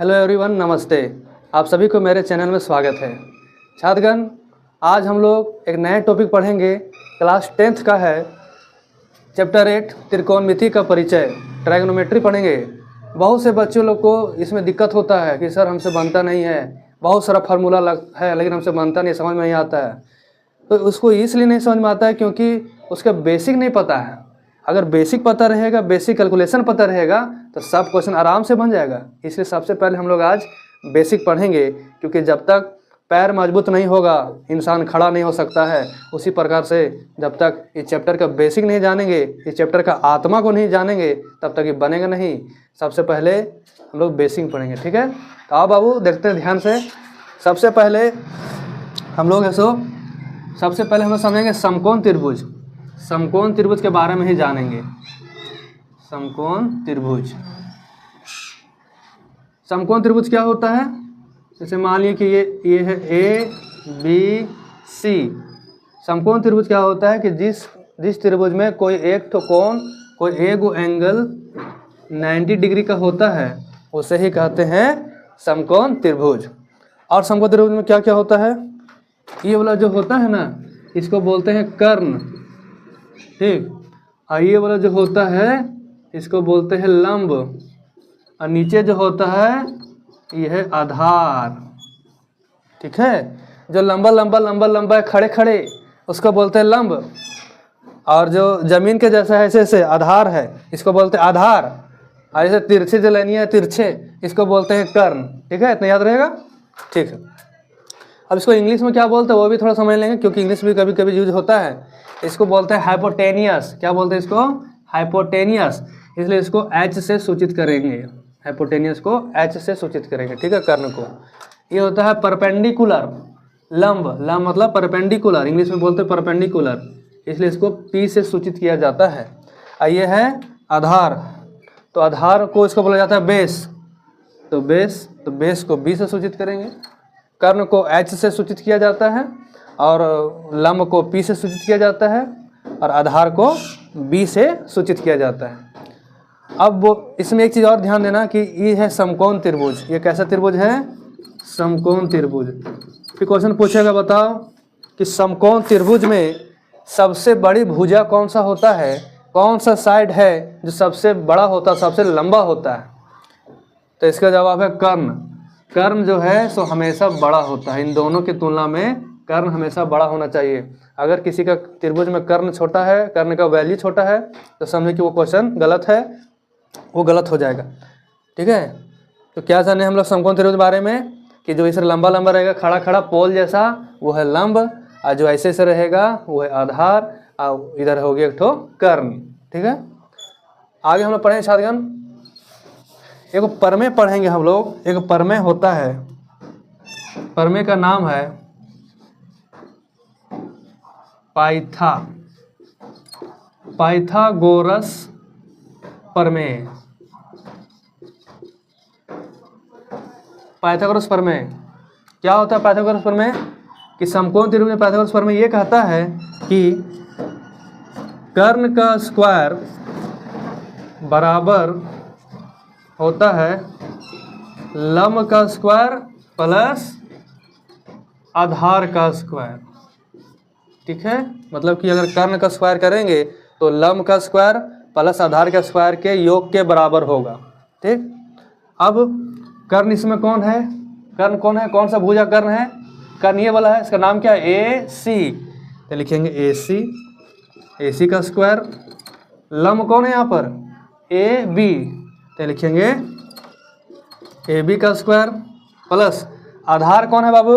Hello everyone, नमस्ते। आप सभी को मेरे चैनल में स्वागत है। छात्रगण, आज हम लोग एक नए टॉपिक पढ़ेंगे। क्लास 10th का है, चैप्टर 8 त्रिकोणमिति का परिचय, ट्रायगोनोमेट्री पढ़ेंगे। बहुत से बच्चों लोग को इसमें दिक्कत होता है कि सर हमसे बनता नहीं है, बहुत सारा फार्मूला है लेकिन हमसे बनता नहीं, समझ में नहीं आता है। तो उसको इसलिए नहीं समझ में आता है क्योंकि उसका बेसिक नहीं पता है। अगर बेसिक पता रहेगा, बेसिक कैलकुलेशन पता रहेगा तो सब क्वेश्चन आराम से बन जाएगा। इसलिए सबसे पहले हम लोग आज बेसिक पढ़ेंगे, क्योंकि जब तक पैर मजबूत नहीं होगा इंसान खड़ा नहीं हो सकता है। उसी प्रकार से जब तक इस चैप्टर का बेसिक नहीं जानेंगे, इस चैप्टर का आत्मा को नहीं जानेंगे, तब तक ये बनेगा नहीं। सबसे पहले हम लोग बेसिक पढ़ेंगे, ठीक है। तो आओ बाबू, देखते हैं ध्यान से। सबसे पहले हम लोग समझेंगे समकोण त्रिभुज। समकोण त्रिभुज के बारे में ही जानेंगे। समकोण त्रिभुज, समकोण त्रिभुज क्या होता है? जैसे मान लीजिए कि ये है ए बी सी। समकोण त्रिभुज क्या होता है कि जिस त्रिभुज में कोई एक तो कोण, कोई एक एंगल 90 डिग्री का होता है, उसे ही कहते हैं समकोण त्रिभुज। और समकोण त्रिभुज में क्या क्या होता है? ये वाला जो होता है ना, इसको बोलते हैं कर्ण, ठीक। और ये वाला जो होता है इसको बोलते हैं लंब, और नीचे जो होता है ये है आधार, ठीक है। जो लंबा लंबा लंबा लंबा है, खड़े खड़े, उसको बोलते हैं लंब। और जो जमीन के जैसा है ऐसे ऐसे आधार है, इसको बोलते हैं आधार। और ऐसे तिरछे जो लाइनियाँ है तिरछे, इसको बोलते हैं कर्ण, ठीक है। इतना याद रहेगा, ठीक है। अब इसको इंग्लिश में क्या बोलते हैं वो भी थोड़ा समझ लेंगे, क्योंकि इंग्लिश भी कभी कभी यूज होता है। इसको बोलते हैं हाइपोटेनियस। क्या बोलते हैं इसको? हाइपोटेनियस। इसलिए इसको एच से सूचित करेंगे, हाइपोटेनियस को एच से सूचित करेंगे, ठीक है, कर्ण को। ये होता है परपेंडिकुलर, लंब। लंब मतलब परपेंडिकुलर, इंग्लिश में बोलते हैं परपेंडिकुलर, इसलिए इसको पी से सूचित किया जाता है। और ये है आधार, तो आधार को इसको बोला जाता है बेस। तो बेस को बी से सूचित करेंगे। कर्ण को एच से सूचित किया जाता है, और लंब को पी से सूचित किया जाता है, और आधार को बी से सूचित किया जाता है। अब वो इसमें एक चीज़ और ध्यान देना कि ये है समकोण त्रिभुज। ये कैसा त्रिभुज है? समकोण त्रिभुज। फिर क्वेश्चन पूछेगा, बताओ कि समकोण त्रिभुज में सबसे बड़ी भुजा कौन सा होता है? कौन सा साइड है जो सबसे बड़ा होता है, सबसे लंबा होता है? तो इसका जवाब है कर्ण। कर्ण जो है सो हमेशा बड़ा होता है। इन दोनों की तुलना में कर्ण हमेशा बड़ा होना चाहिए। अगर किसी का त्रिभुज में कर्ण छोटा है, कर्ण का वैल्यू छोटा है, तो समझे कि वो क्वेश्चन गलत है, वो गलत हो जाएगा, ठीक है। तो क्या जाने हम लोग समकोण त्रिभुज के बारे में कि जो इसे लंबा लंबा रहेगा, खड़ा खड़ा पोल जैसा, वो है लंब, और जो ऐसे ऐसे रहेगा वो है आधार, और इधर हो गया एक ठो कर्ण, ठीक है। आगे हम लोग पढ़ेंगे छात्रगण, एक परमेय पढ़ेंगे हम लोग। एक परमेय होता है, परमेय का नाम है पाइथागोरस प्रमेय। पाइथागोरस प्रमेय क्या होता है? पाइथागोरस प्रमेय कि समकोण त्रिभुज में पाइथागोरस प्रमेय ये कहता है कि कर्ण का स्क्वायर बराबर होता है लंब का स्क्वायर प्लस आधार का स्क्वायर, ठीक है। मतलब कि अगर कर्ण का स्क्वायर करेंगे तो लंब का स्क्वायर प्लस आधार का स्क्वायर के योग के बराबर होगा, ठीक। अब कर्ण इसमें कौन है? कर्ण कौन है? कौन सा भुजा कर्ण है? कर्ण ये वाला है, इसका नाम क्या है? ए सी। तो लिखेंगे ए सी, ए सी का स्क्वायर। लंब कौन है यहाँ पर? ए बी, तो लिखेंगे ए बी का स्क्वायर प्लस आधार कौन है बाबू?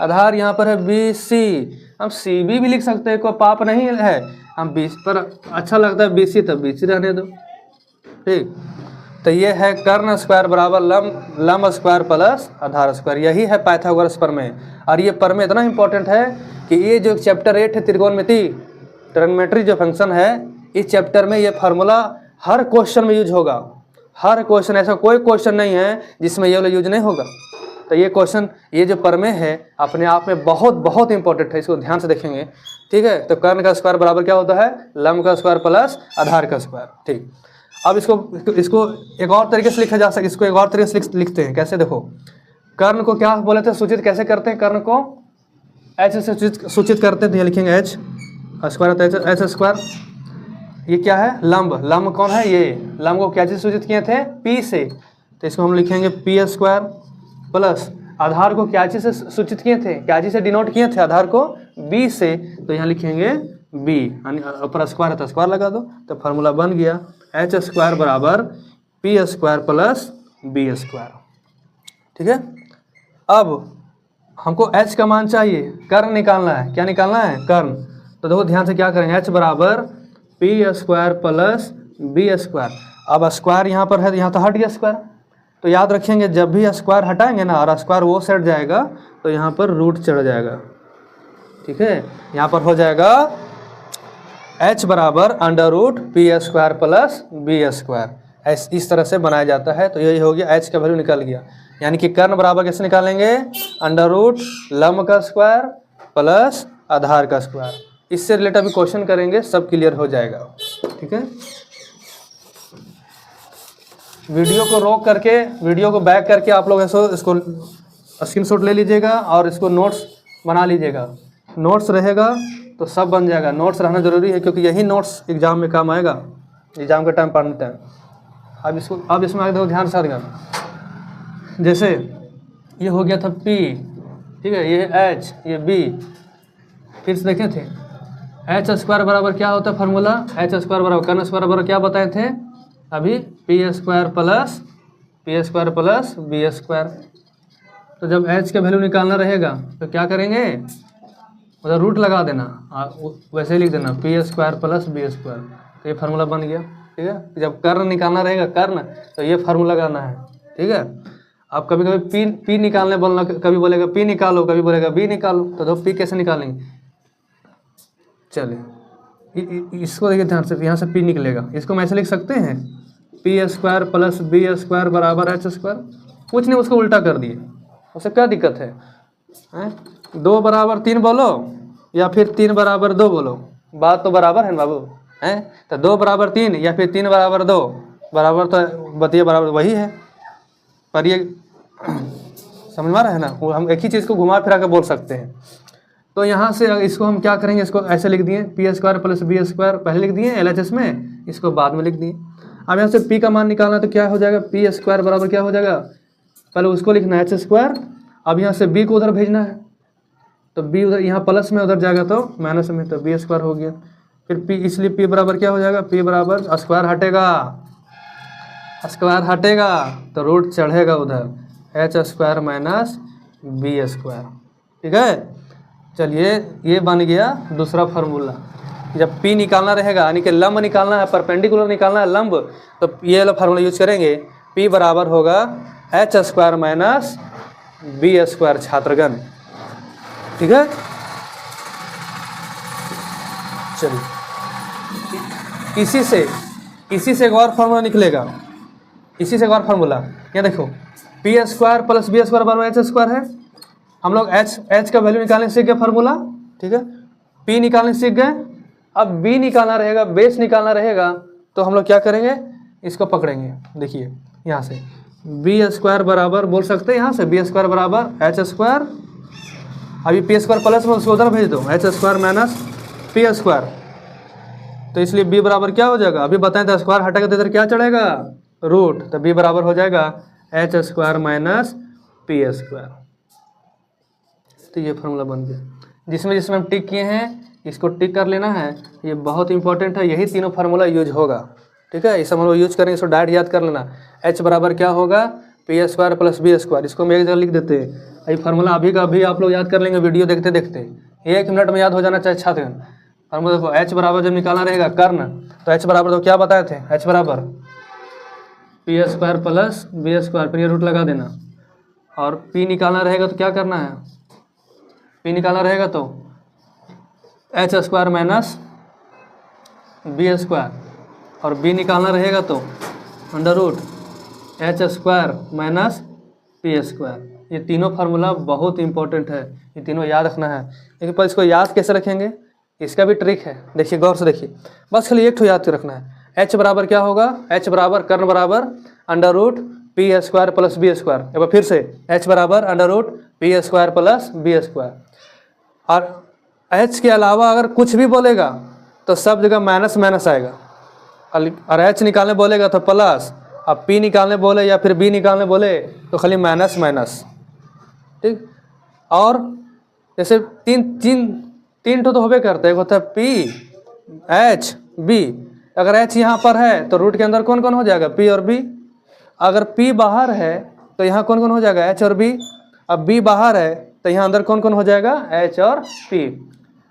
आधार यहाँ पर है बी सी। हम सी बी भी लिख सकते हैं, कोई पाप नहीं है। हम बी पर अच्छा लगता है बी सी, तो बी सी रहने दो, ठीक। तो ये है कर्ण स्क्वायर बराबर लंब स्क्वायर प्लस आधार स्क्वायर। यही है पाइथागोरस प्रमेय। और ये प्रमेय इतना इंपॉर्टेंट है कि ये जो चैप्टर 8 है त्रिकोणमिति, ट्रायगोनोमेट्री जो फंक्शन है, इस चैप्टर में ये फार्मूला हर क्वेश्चन में यूज होगा। हर क्वेश्चन, ऐसा कोई क्वेश्चन नहीं है जिसमें ये वाला यूज नहीं होगा। तो ये क्वेश्चन, ये जो प्रमेय है अपने आप में बहुत बहुत इंपॉर्टेंट है, इसको ध्यान से देखेंगे, ठीक है। तो कर्ण का स्क्वायर बराबर क्या होता है? लंब का स्क्वायर प्लस आधार का स्क्वायर, ठीक। अब इसको एक और तरीके से लिखा जा सकता है, इसको एक और तरीके से लिखते हैं। कैसे देखो, कर्ण को क्या बोले थे, सूचित कैसे करते हैं, कर्ण को एच से सूचित करते हैं, तो ये लिखेंगे एच स्क्वायर, एच स्क्वायर। ये क्या है, लंब, लंब कौन है, ये लंब को क्या चीज सूचित किए थे, पी से, तो इसको हम लिखेंगे पी स्क्वायर प्लस आधार को क्या चीज से सूचित किए थे, क्या चीज से डिनोट किए थे, आधार को बी से, तो यहाँ लिखेंगे बी, यानी ऊपर स्क्वायर है तो स्क्वायर लगा दो, तो फार्मूला बन गया एच स्क्वायर बराबर P square plus B square. ठीक है, अब हमको एच का मान चाहिए, कर्ण निकालना है, क्या निकालना है, कर्ण। तो देखो ध्यान से क्या करेंगे, एच बराबर P square plus B square. अब स्क्वायर यहाँ पर है, यहाँ तो हट गया स्क्वायर, तो याद रखेंगे जब भी स्क्वायर हटाएंगे ना और स्क्वायर वो सेट जाएगा तो यहाँ पर रूट चढ़ जाएगा। ठीक है, यहाँ पर हो जाएगा h बराबर under root P square plus B square, इस तरह से बनाया जाता है। तो यही हो गया, h का वैल्यू निकल गया, यानी कि कर्ण बराबर कैसे निकालेंगे, अंडर रूट लंब का स्क्वायर प्लस आधार का स्क्वायर। इससे रिलेटेड अभी क्वेश्चन करेंगे, सब क्लियर हो जाएगा। ठीक है, वीडियो को रोक करके, वीडियो को बैक करके आप लोग ऐसा इसको स्क्रीनशॉट ले लीजिएगा और इसको नोट्स बना लीजिएगा। नोट्स रहेगा तो सब बन जाएगा, नोट्स रहना जरूरी है, क्योंकि यही नोट्स एग्जाम में काम आएगा, एग्जाम के टाइम पढ़ने टाइम। अब इसमें आगे देखो, ध्यान से देगा, जैसे ये हो गया था P, ठीक है, ये H, ये B, फिर से देखे थे एच स्क्वायर बराबर क्या होता है फार्मूला, एच स्क्वायर बराबर कर्ण स्क्वायर बराबर क्या बताए थे अभी, P square plus B square. तो जब एच का वैल्यू निकालना रहेगा तो क्या करेंगे, उधर रूट लगा देना, वैसे ही लिख देना P square plus B square, तो ये फार्मूला बन गया। ठीक है, जब कर्ण निकालना रहेगा, कर्ण, तो ये फार्मूला लगाना है। ठीक है, आप कभी कभी पी निकालने बोलना, कभी बोलेगा पी निकालो, कभी बोलेगा बी निकालो, तो पी कैसे निकालेंगे, चलिए इसको देखिए ध्यान से, यहाँ से पी निकलेगा, इसको हम ऐसे लिख सकते हैं P square plus B square बराबर एच स्क्वायर, कुछ नहीं उसको उल्टा कर दिए, उससे क्या दिक्कत है, 2 बराबर 3 बोलो या फिर 3 बराबर 2 बोलो, बात तो बराबर है ना बाबू, हैं, तो 2 बराबर 3 या फिर 3 बराबर 2 बराबर, तो बतिया बराबर वही है, पर ये समझ में आ रहा है ना, हम एक ही चीज़ को घुमा फिरा कर बोल सकते हैं। तो यहाँ से इसको हम क्या करेंगे, इसको ऐसे लिख दिए P square plus B square, पहले लिख दिए LHS में, इसको बाद में लिख दिए। अब यहाँ से पी का मान निकालना, तो क्या हो जाएगा, पी स्क्वायर बराबर क्या हो जाएगा, पहले उसको लिखना है एच स्क्वायर, अब यहाँ से बी को उधर भेजना है, तो बी उधर, यहाँ प्लस में उधर जाएगा तो माइनस में, तो बी स्क्वायर हो गया। फिर पी, इसलिए पी बराबर क्या हो जाएगा, पी बराबर स्क्वायर हटेगा तो रूट चढ़ेगा उधर, H square minus B square. ठीक है, चलिए ये बन गया दूसरा फार्मूला। जब P निकालना रहेगा, यानी कि लंब निकालना है, परपेंडिकुलर निकालना है लंब, तो ये वाला फार्मूला यूज करेंगे, P बराबर होगा H square minus B square छात्रगण। ठीक है, चलिए इसी से एक और फार्मूला निकलेगा, इसी से एक और फार्मूला, यहाँ देखो P square plus B square बराबर एच स्क्वायर है, हम लोग एच का वैल्यू निकालने सीख गए फार्मूला। ठीक है, पी निकालने सीख गए, अब बी निकालना रहेगा, बेस निकालना रहेगा, तो हम लोग क्या करेंगे, इसको पकड़ेंगे, देखिए यहाँ से बी स्क्वायर बराबर बोल सकते हैं, यहाँ से बी स्क्वायर बराबर एच स्क्वायर, अभी पी स्क्वायर प्लस में उसको उधर भेज दो, H square minus P square, तो इसलिए बी बराबर क्या हो जाएगा, अभी बताएं तो स्क्वायर हटेगा तो इधर क्या चढ़ेगा, रूट, तो बी बराबर हो जाएगा H square minus P square. तो ये फार्मूला बन गया, जिसमें हम टिक किए हैं इसको टिक कर लेना है, ये बहुत इंपॉर्टेंट है, यही तीनों फार्मूला यूज होगा। ठीक है, इस हम लोग यूज करेंगे, इसको डायरेक्ट याद कर लेना, एच बराबर क्या होगा, P square plus B square, इसको हम एक जगह लिख देते हैं, ये फार्मूला अभी का अभी आप लोग याद कर लेंगे, वीडियो देखते देखते 1 मिनट में याद हो जाना चाहिए छात्र। फार्मूला देखो, एच बराबर जब निकालना रहेगा कर्ण, तो एच बराबर तो क्या बताए थे, एच बराबर P square plus B square, फिर ये रूट लगा देना, और पी निकालना रहेगा तो क्या करना है, पी निकालना रहेगा तो H square minus B square, और बी निकालना रहेगा तो under root H square minus P square. ये तीनों फार्मूला बहुत इंपॉर्टेंट है, ये तीनों याद रखना है। लेकिन पर इसको याद कैसे रखेंगे, इसका भी ट्रिक है, देखिए गौर से देखिए, बस खाली एक ठो याद रखना है, h बराबर क्या होगा, h बराबर कर्ण बराबर under root P square plus B square. एक बार फिर से h बराबर under root P square plus B square. और h के अलावा अगर कुछ भी बोलेगा तो सब जगह माइनस माइनस आएगा, और h निकालने बोलेगा तो प्लस, अब p निकालने बोले या फिर b निकालने बोले तो खाली माइनस माइनस। ठीक, और जैसे तीन तो होबे करते हैं, एक होता है p h b। अगर h यहाँ पर है तो रूट के अंदर कौन कौन हो जाएगा, p और b। अगर p बाहर है तो यहाँ कौन कौन हो जाएगा, h और b। अब b बाहर है तो यहाँ अंदर कौन कौन हो जाएगा, h और p।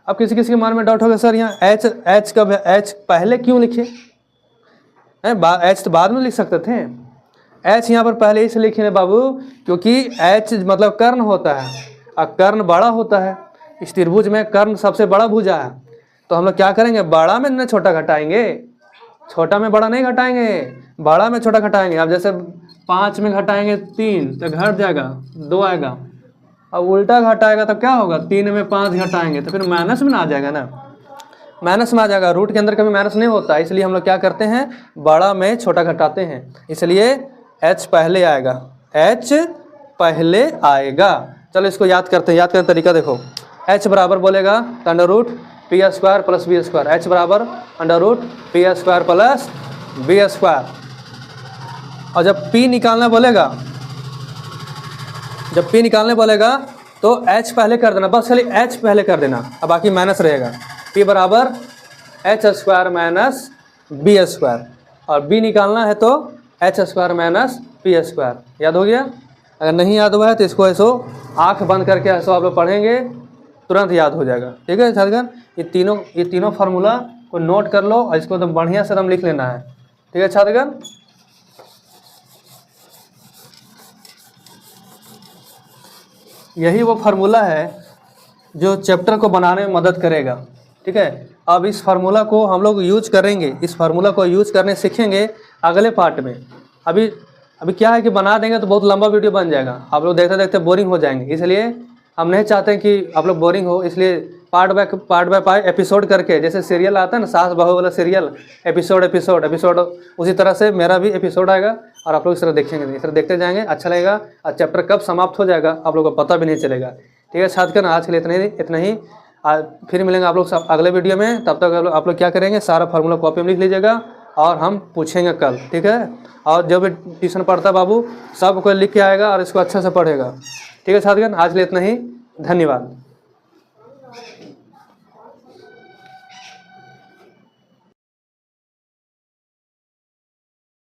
अब किसी किसी के मन में डाउट होगा, सर यहाँ h का h पहले क्यों लिखे हैं, h तो बाद में लिख सकते थे। h यहाँ पर पहले इसलिए लिखे हैं बाबू क्योंकि h मतलब कर्ण होता है, और कर्ण बड़ा होता है। इस त्रिभुज में कर्ण सबसे बड़ा भुजा है, तो हम लोग क्या करेंगे, बड़ा में छोटा घटाएंगे, छोटा में बड़ा नहीं घटाएंगे, बड़ा में छोटा घटाएंगे। अब जैसे 5 में घटाएंगे 3 तो घट जाएगा 2 आएगा, अब उल्टा घटाएगा तो क्या होगा, 3 में 5 घटाएंगे तो फिर माइनस में ना आ जाएगा ना, माइनस में आ जाएगा। रूट के अंदर कभी माइनस नहीं होता, इसलिए हम लोग क्या करते हैं, बड़ा में छोटा घटाते हैं, इसलिए h पहले आएगा, h पहले आएगा। चलो इसको याद करते हैं, याद करने तरीका देखो। h बराबर बोलेगा तो under root P square plus B square, h बराबर under root P square plus B square. और जब p निकालना बोलेगा, जब p निकालने बोलेगा तो h पहले कर देना, बस खाली h पहले कर देना, अब बाकी माइनस रहेगा। p बराबर h square minus B square, और b निकालना है तो h square minus P square. याद हो गया? अगर नहीं याद हुआ है तो इसको ऐसो आँख बंद करके ऐसो आप लोग पढ़ेंगे, तुरंत याद हो जाएगा। ठीक है छात्रगण, ये तीनों फार्मूला को नोट कर लो और इसको एकदम बढ़िया से एकदम लिख लेना है। ठीक है छात्रगण, यही वो फार्मूला है जो चैप्टर को बनाने में मदद करेगा। ठीक है, अब इस फार्मूला को हम लोग यूज करेंगे, इस फार्मूला को यूज करने सीखेंगे अगले पार्ट में। अभी क्या है कि बना देंगे तो बहुत लंबा वीडियो बन जाएगा, आप लोग देखते देखते बोरिंग हो जाएंगे, इसलिए हम नहीं चाहते कि आप लोग बोरिंग हो, इसलिए पार्ट बाय एपिसोड करके, जैसे सीरियल आता है ना, सास बहू वाला सीरियल, एपिसोड, उसी तरह से मेरा भी एपिसोड आएगा और आप लोग इस तरह देखेंगे, इस तरह देखते जाएंगे, अच्छा लगेगा। और चैप्टर कब समाप्त हो जाएगा आप लोगों को पता भी नहीं चलेगा। ठीक है छात्रगण, आज के लिए इतना ही। फिर मिलेंगे आप लोग अगले वीडियो में, तब तक आप लोग क्या करेंगे, सारा फार्मूला कॉपी में लिख लीजिएगा और हम पूछेंगे कल। ठीक है, और जो भी ट्यूशन पढ़ता बाबू सब कोई लिख के आएगा और इसको अच्छा से पढ़ेगा। ठीक है छात्रगण, आज के लिए इतना ही, धन्यवाद।